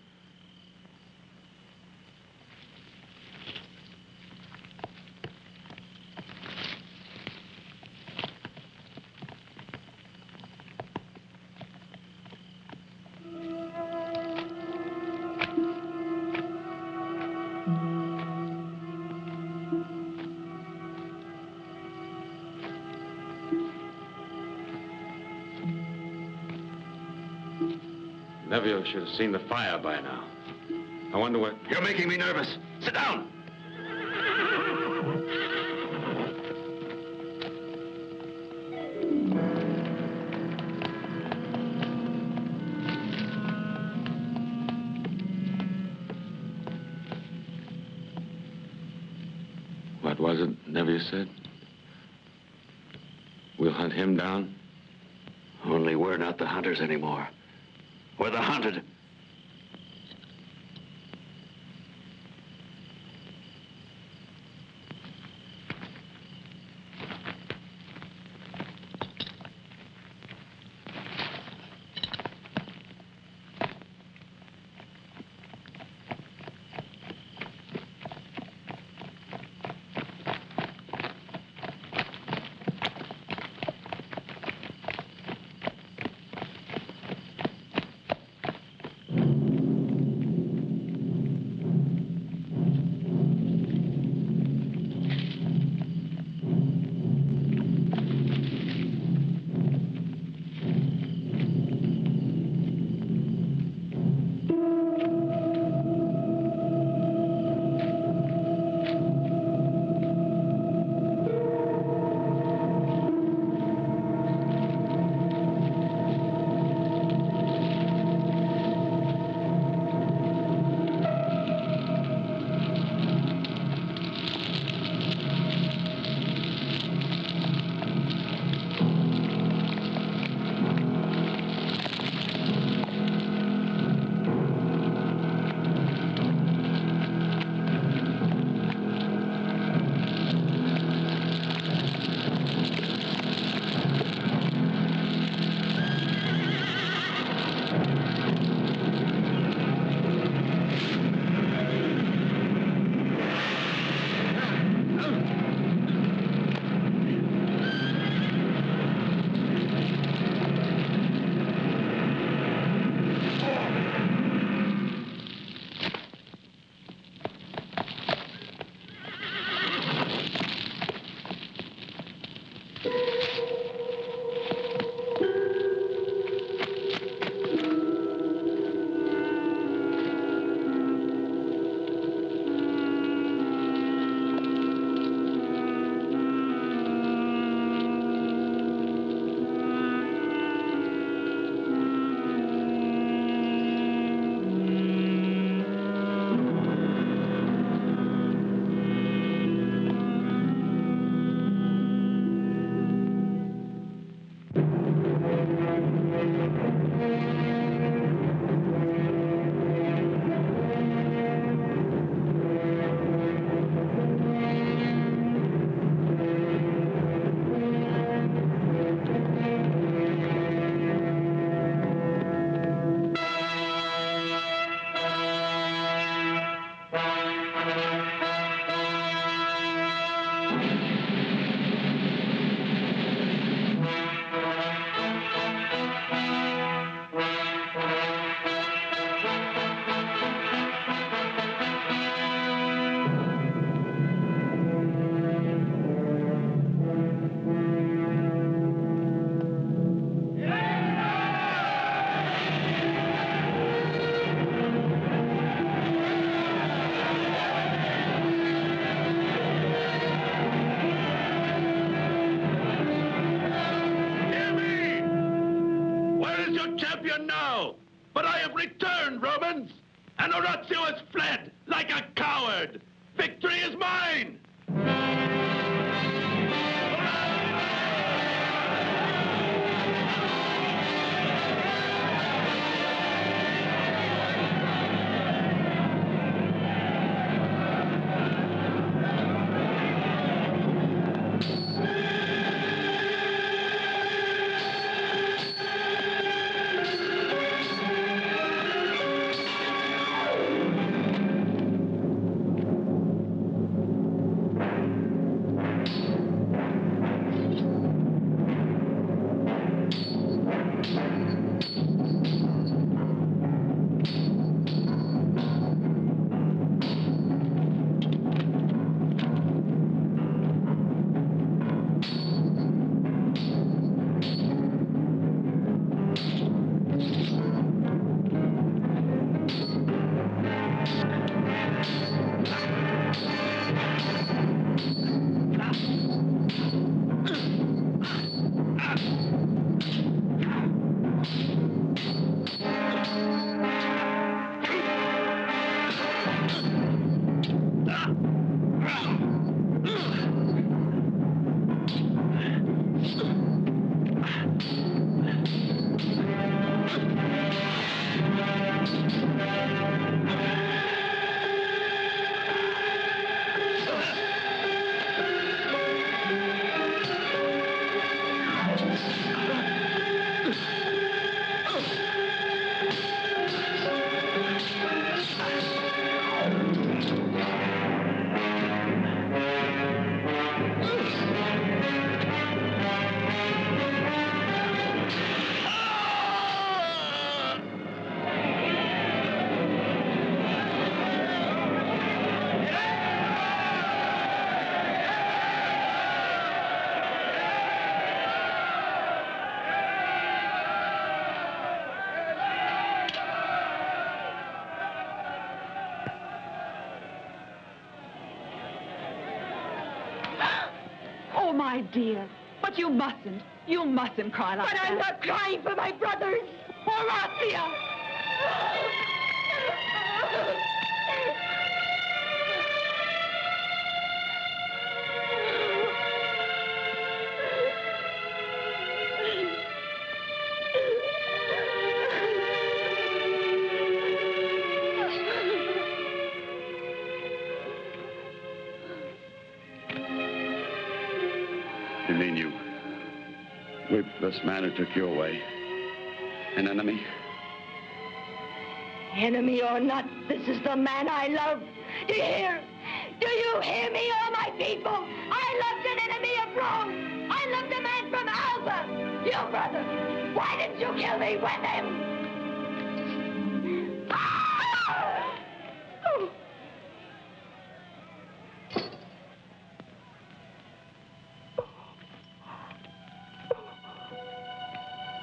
Nevio should have seen the fire by now. I wonder what... You're making me nervous. Sit down. What was it Nevius said? We'll hunt him down? Only we're not the hunters anymore. We're the hunted. But I have returned, Romans, and Horatio has fled like a coward. Victory is mine! Oh, my dear. But you mustn't. You mustn't cry like But that. I'm not crying for my brothers. Horatia! You mean you whipped this man who took you away? An enemy? Enemy or not, this is the man I love. Do you hear? Do you hear me, all my people? I loved an enemy of Rome. I loved a man from Alba. You, brother, why didn't you kill me with him? Ah! Oh.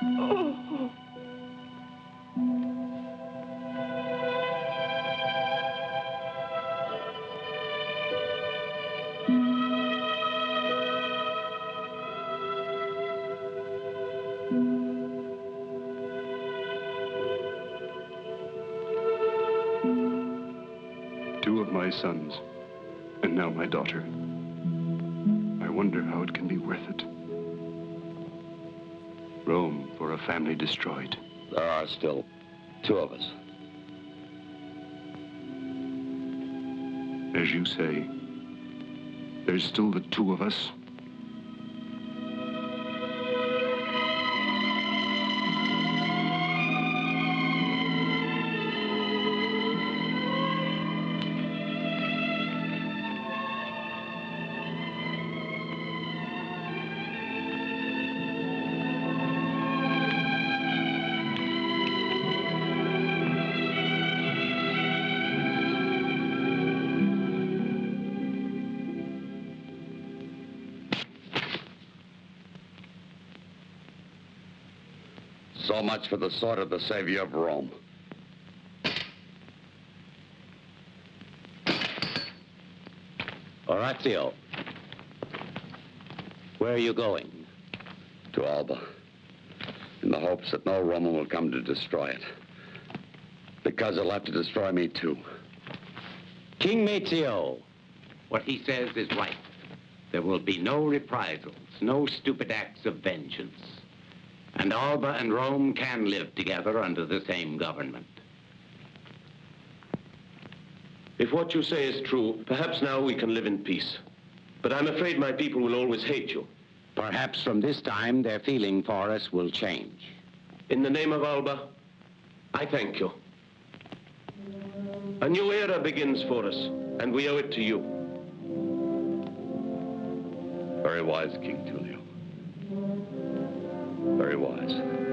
Oh. Two of my sons, and now my daughter. I wonder how it can be worth it. Rome for a family destroyed. There are still two of us. As you say, there's still the two of us. So much for the sword of the savior of Rome. Horatio, where are you going? To Alba, in the hopes that no Roman will come to destroy it. Because they'll have to destroy me too. King Mateo, what he says is right. There will be no reprisals, no stupid acts of vengeance. And Alba and Rome can live together under the same government. If what you say is true, perhaps now we can live in peace. But I'm afraid my people will always hate you. Perhaps from this time their feeling for us will change. In the name of Alba, I thank you. A new era begins for us, and we owe it to you. Very wise, King Tullio. Very wise.